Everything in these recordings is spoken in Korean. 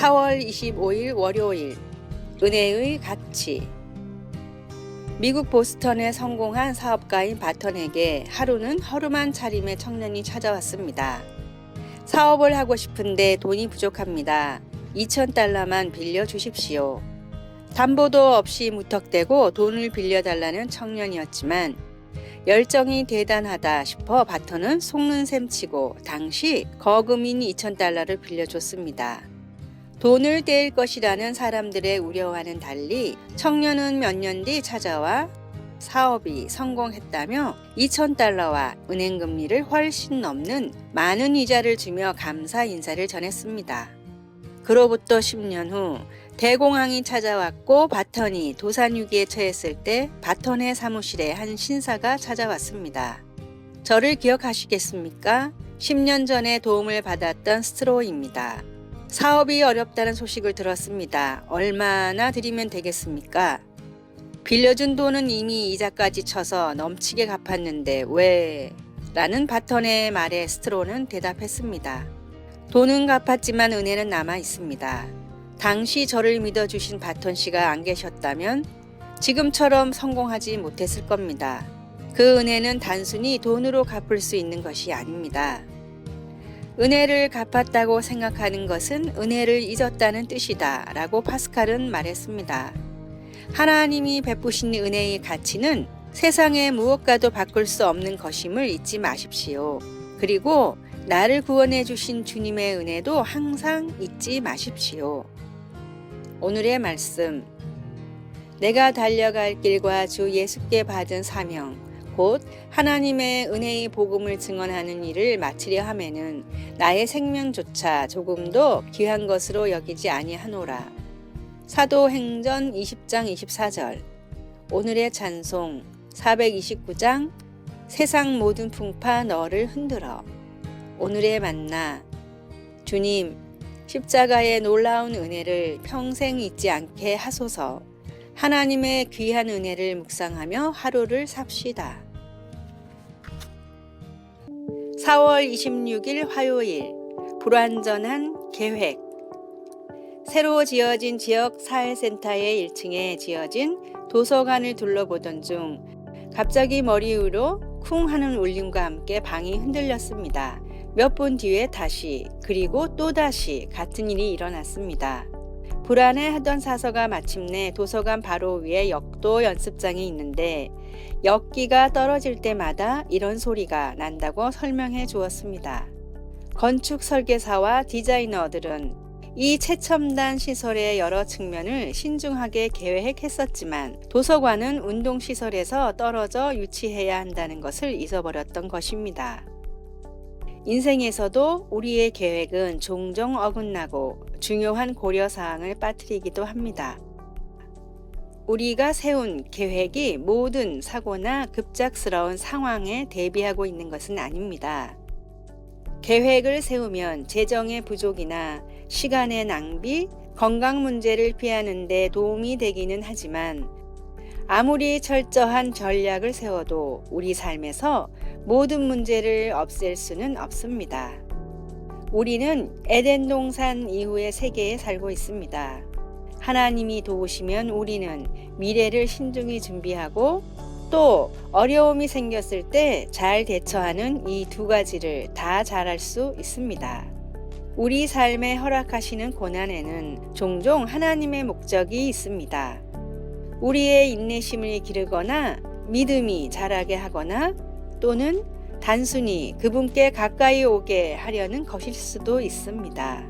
4월 25일 월요일 은혜의 가치. 미국 보스턴에 성공한 사업가인 바턴에게 하루는 허름한 차림의 청년이 찾아왔습니다. 사업을 하고 싶은데 돈이 부족합니다. $2,000만 빌려주십시오. 담보도 없이 무턱대고 돈을 빌려달라는 청년이었지만 열정이 대단하다 싶어 바턴은 속는 셈 치고 당시 거금인 $2,000를 빌려줬습니다. 돈을 떼일 것이라는 사람들의 우려와는 달리 청년은 몇 년 뒤 찾아와 사업이 성공했다며 $2,000와 은행금리를 훨씬 넘는 많은 이자를 주며 감사 인사를 전했습니다. 그로부터 10년 후 대공황이 찾아왔고 바턴이 도산위기에 처했을 때 바턴의 사무실에 한 신사가 찾아왔습니다. 저를 기억하시겠습니까? 10년 전에 도움을 받았던 스트로우입니다. 사업이 어렵다는 소식을 들었습니다. 얼마나 드리면 되겠습니까? 빌려준 돈은 이미 이자까지 쳐서 넘치게 갚았는데 왜? 라는 바턴의 말에 스트로우는 대답했습니다. 돈은 갚았지만 은혜는 남아 있습니다. 당시 저를 믿어주신 바턴 씨가 안 계셨다면 지금처럼 성공하지 못했을 겁니다. 그 은혜는 단순히 돈으로 갚을 수 있는 것이 아닙니다. 은혜를 갚았다고 생각하는 것은 은혜를 잊었다는 뜻이다 라고 파스칼은 말했습니다. 하나님이 베푸신 은혜의 가치는 세상의 무엇과도 바꿀 수 없는 것임을 잊지 마십시오. 그리고 나를 구원해 주신 주님의 은혜도 항상 잊지 마십시오. 오늘의 말씀. 내가 달려갈 길과 주 예수께 받은 사명, 곧 하나님의 은혜의 복음을 증언하는 일을 마치려 하면은 나의 생명조차 조금도 귀한 것으로 여기지 아니하노라. 사도행전 20장 24절. 오늘의 찬송 429장 세상 모든 풍파 너를 흔들어. 오늘의 만나. 주님, 십자가의 놀라운 은혜를 평생 잊지 않게 하소서. 하나님의 귀한 은혜를 묵상하며 하루를 삽시다. 4월 26일 화요일 불완전한 계획. 새로 지어진 지역 사회센터의 1층에 지어진 도서관을 둘러보던 중 갑자기 머리 위로 쿵 하는 울림과 함께 방이 흔들렸습니다. 몇 분 뒤에 다시 그리고 또다시 같은 일이 일어났습니다. 불안해하던 사서가 마침내 도서관 바로 위에 역도 연습장이 있는데 역기가 떨어질 때마다 이런 소리가 난다고 설명해 주었습니다. 건축 설계사와 디자이너들은 이 최첨단 시설의 여러 측면을 신중하게 계획했었지만 도서관은 운동시설에서 떨어져 유치해야 한다는 것을 잊어버렸던 것입니다. 인생에서도 우리의 계획은 종종 어긋나고 중요한 고려사항을 빠뜨리기도 합니다. 우리가 세운 계획이 모든 사고나 급작스러운 상황에 대비하고 있는 것은 아닙니다. 계획을 세우면 재정의 부족이나 시간의 낭비, 건강 문제를 피하는 데 도움이 되기는 하지만 아무리 철저한 전략을 세워도 우리 삶에서 모든 문제를 없앨 수는 없습니다. 우리는 에덴 동산 이후의 세계에 살고 있습니다. 하나님이 도우시면 우리는 미래를 신중히 준비하고 또 어려움이 생겼을 때 잘 대처하는 이 두 가지를 다 잘할 수 있습니다. 우리 삶에 허락하시는 고난에는 종종 하나님의 목적이 있습니다. 우리의 인내심을 기르거나 믿음이 자라게 하거나 또는 단순히 그분께 가까이 오게 하려는 것일 수도 있습니다.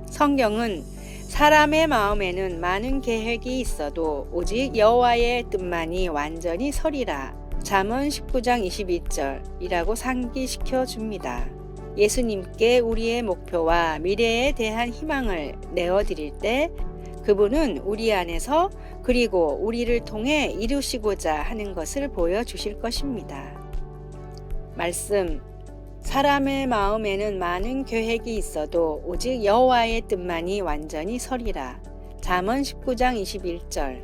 성경은 사람의 마음에는 많은 계획이 있어도 오직 여호와의 뜻만이 완전히 서리라. 잠언 19장 22절이라고 상기시켜 줍니다. 예수님께 우리의 목표와 미래에 대한 희망을 내어드릴 때 그분은 우리 안에서 그리고 우리를 통해 이루시고자 하는 것을 보여주실 것입니다. 말씀. 사람의 마음에는 많은 계획이 있어도 오직 여호와의 뜻만이 완전히 서리라. 잠언 19장 21절.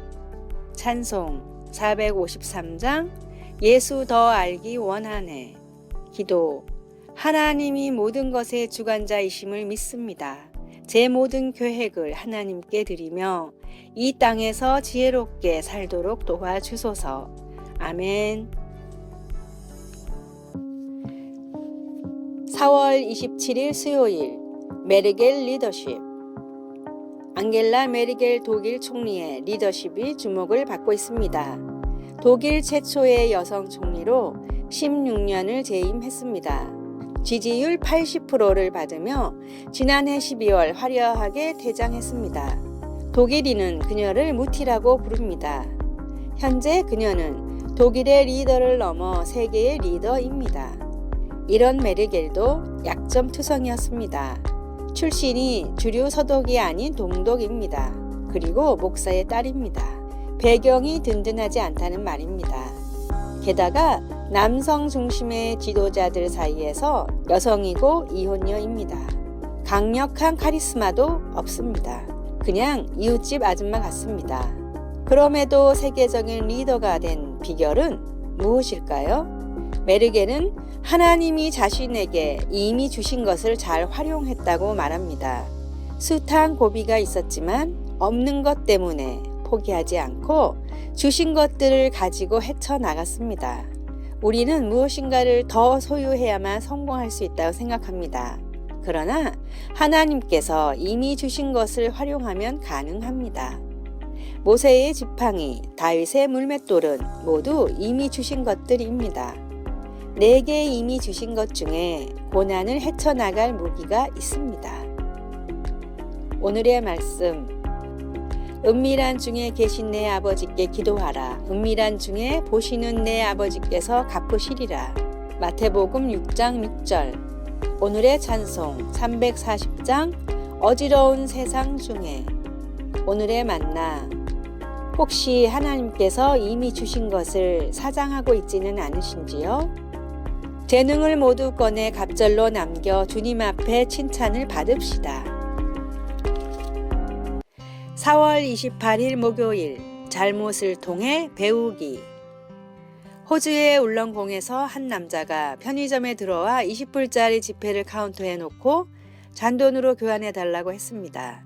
찬송 453장 예수 더 알기 원하네. 기도. 하나님이 모든 것의 주관자이심을 믿습니다. 제 모든 계획을 하나님께 드리며 이 땅에서 지혜롭게 살도록 도와주소서. 아멘. 4월 27일 수요일 메르겔 리더십. 앙겔라 메르겔 독일 총리의 리더십이 주목을 받고 있습니다. 독일 최초의 여성 총리로 16년을 재임했습니다. 지지율 80%를 받으며 지난해 12월 화려하게 퇴장했습니다. 독일인은 그녀를 무티라고 부릅니다. 현재 그녀는 독일의 리더를 넘어 세계의 리더입니다. 이런 메르겔도 약점투성이었습니다. 출신이 주류 서독이 아닌 동독입니다. 그리고 목사의 딸입니다. 배경이 든든하지 않다는 말입니다. 게다가 남성 중심의 지도자들 사이에서 여성이고 이혼녀입니다. 강력한 카리스마도 없습니다. 그냥 이웃집 아줌마 같습니다. 그럼에도 세계적인 리더가 된 비결은 무엇일까요? 메르겔은 하나님이 자신에게 이미 주신 것을 잘 활용했다고 말합니다. 숱한 고비가 있었지만 없는 것 때문에 포기하지 않고 주신 것들을 가지고 헤쳐나갔습니다. 우리는 무엇인가를 더 소유해야만 성공할 수 있다고 생각합니다. 그러나 하나님께서 이미 주신 것을 활용하면 가능합니다. 모세의 지팡이, 다윗의 물맷돌은 모두 이미 주신 것들입니다. 내게 이미 주신 것 중에 고난을 헤쳐나갈 무기가 있습니다. 오늘의 말씀. 은밀한 중에 계신 내 아버지께 기도하라. 은밀한 중에 보시는 내 아버지께서 갚으시리라. 마태복음 6장 6절. 오늘의 찬송 340장 어지러운 세상 중에. 오늘의 만나. 혹시 하나님께서 이미 주신 것을 사장하고 있지는 않으신지요? 재능을 모두 꺼내 갑절로 남겨 주님 앞에 칭찬을 받읍시다. 4월 28일 목요일 잘못을 통해 배우기. 호주의 울렁공에서 한 남자가 편의점에 들어와 20불짜리 지폐를 카운터에 놓고 잔돈으로 교환해 달라고 했습니다.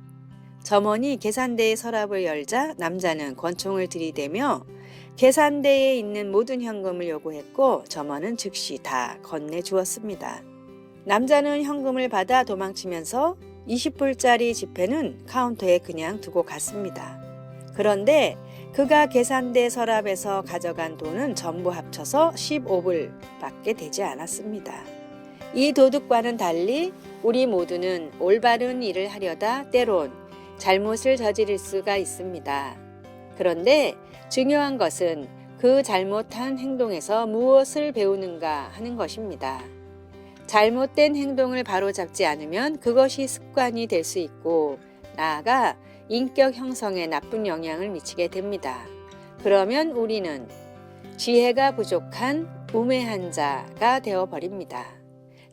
점원이 계산대의 서랍을 열자 남자는 권총을 들이대며 계산대에 있는 모든 현금을 요구했고 점원은 즉시 다 건네주었습니다. 남자는 현금을 받아 도망치면서 20불짜리 지폐는 카운터에 그냥 두고 갔습니다. 그런데 그가 계산대 서랍에서 가져간 돈은 전부 합쳐서 15불밖에 되지 않았습니다. 이 도둑과는 달리 우리 모두는 올바른 일을 하려다 때론 잘못을 저지를 수가 있습니다. 그런데 중요한 것은 그 잘못한 행동에서 무엇을 배우는가 하는 것입니다. 잘못된 행동을 바로잡지 않으면 그것이 습관이 될 수 있고 나아가 인격 형성에 나쁜 영향을 미치게 됩니다. 그러면 우리는 지혜가 부족한 우매한 자가 되어버립니다.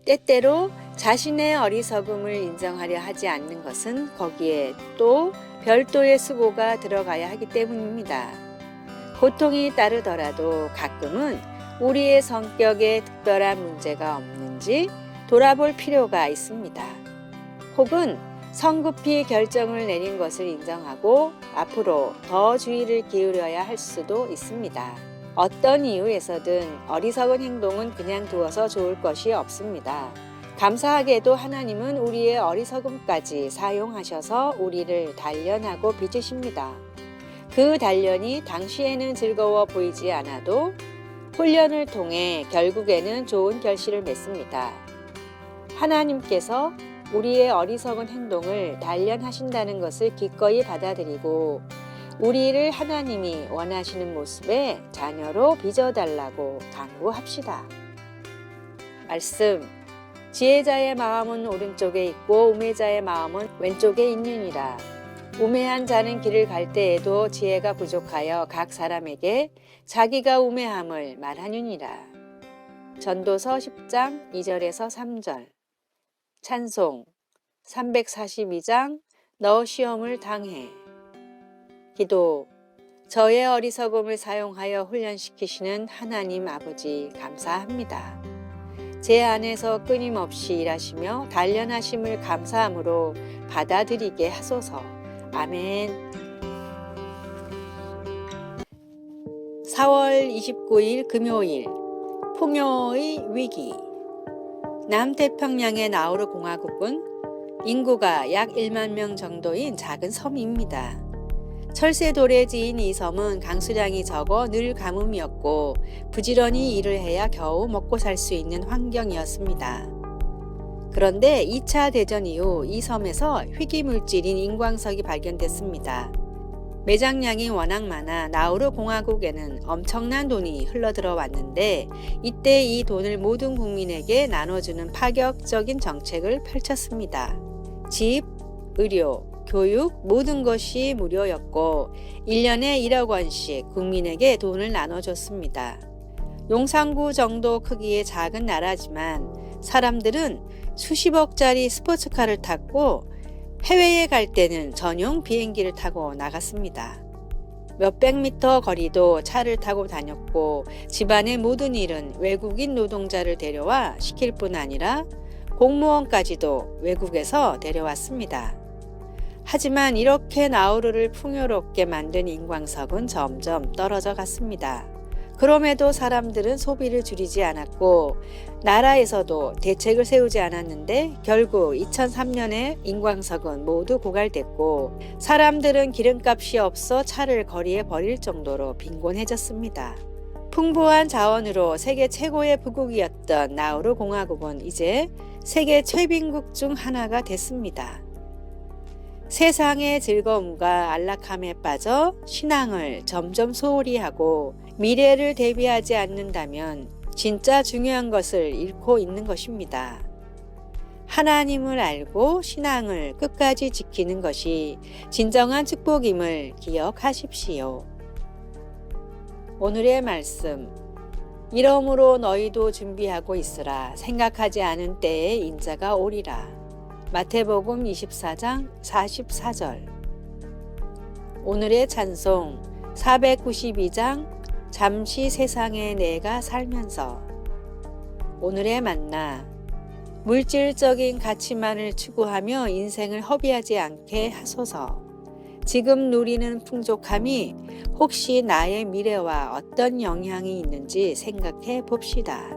때때로 자신의 어리석음을 인정하려 하지 않는 것은 거기에 또 별도의 수고가 들어가야 하기 때문입니다. 고통이 따르더라도 가끔은 우리의 성격에 특별한 문제가 없는지 돌아볼 필요가 있습니다. 혹은 성급히 결정을 내린 것을 인정하고 앞으로 더 주의를 기울여야 할 수도 있습니다. 어떤 이유에서든 어리석은 행동은 그냥 두어서 좋을 것이 없습니다. 감사하게도 하나님은 우리의 어리석음까지 사용하셔서 우리를 단련하고 빚으십니다. 그 단련이 당시에는 즐거워 보이지 않아도 훈련을 통해 결국에는 좋은 결실을 맺습니다. 하나님께서 우리의 어리석은 행동을 단련하신다는 것을 기꺼이 받아들이고 우리를 하나님이 원하시는 모습의 자녀로 빚어달라고 간구합시다. 말씀. 지혜자의 마음은 오른쪽에 있고 우매자의 마음은 왼쪽에 있느니라. 우매한 자는 길을 갈 때에도 지혜가 부족하여 각 사람에게 자기가 우매함을 말하느니라. 전도서 10장 2절에서 3절. 찬송 342장 너 시험을 당해. 기도. 저의 어리석음을 사용하여 훈련시키시는 하나님 아버지 감사합니다. 제 안에서 끊임없이 일하시며 단련하심을 감사함으로 받아들이게 하소서. 아멘. 4월 29일 금요일 풍요의 위기. 남태평양의 나우루 공화국은 인구가 약 1만 명 정도인 작은 섬입니다. 철새돌에 지은 이 섬은 강수량이 적어 늘 가뭄이었고 부지런히 일을 해야 겨우 먹고 살 수 있는 환경이었습니다. 그런데 2차 대전 이후 이 섬에서 희귀물질인 인광석이 발견됐습니다. 매장량이 워낙 많아 나우루 공화국에는 엄청난 돈이 흘러들어왔는데 이때 이 돈을 모든 국민에게 나눠주는 파격적인 정책을 펼쳤습니다. 집, 의료, 교육 모든 것이 무료였고 1년에 1억 원씩 국민에게 돈을 나눠줬습니다. 용산구 정도 크기의 작은 나라지만 사람들은 수십억짜리 스포츠카를 탔고 해외에 갈 때는 전용 비행기를 타고 나갔습니다. 몇백 미터 거리도 차를 타고 다녔고 집안의 모든 일은 외국인 노동자를 데려와 시킬 뿐 아니라 공무원까지도 외국에서 데려왔습니다. 하지만 이렇게 나우루를 풍요롭게 만든 인광석은 점점 떨어져 갔습니다. 그럼에도 사람들은 소비를 줄이지 않았고 나라에서도 대책을 세우지 않았는데 결국 2003년에 인광석은 모두 고갈됐고 사람들은 기름값이 없어 차를 거리에 버릴 정도로 빈곤해졌습니다. 풍부한 자원으로 세계 최고의 부국이었던 나우루 공화국은 이제 세계 최빈국 중 하나가 됐습니다. 세상의 즐거움과 안락함에 빠져 신앙을 점점 소홀히 하고 미래를 대비하지 않는다면 진짜 중요한 것을 잃고 있는 것입니다. 하나님을 알고 신앙을 끝까지 지키는 것이 진정한 축복임을 기억하십시오. 오늘의 말씀. 이러므로 너희도 준비하고 있으라. 생각하지 않은 때에 인자가 오리라. 마태복음 24장 44절. 오늘의 찬송 492장 잠시 세상에 내가 살면서. 오늘의 만나. 물질적인 가치만을 추구하며 인생을 허비하지 않게 하소서. 지금 누리는 풍족함이 혹시 나의 미래와 어떤 영향이 있는지 생각해 봅시다.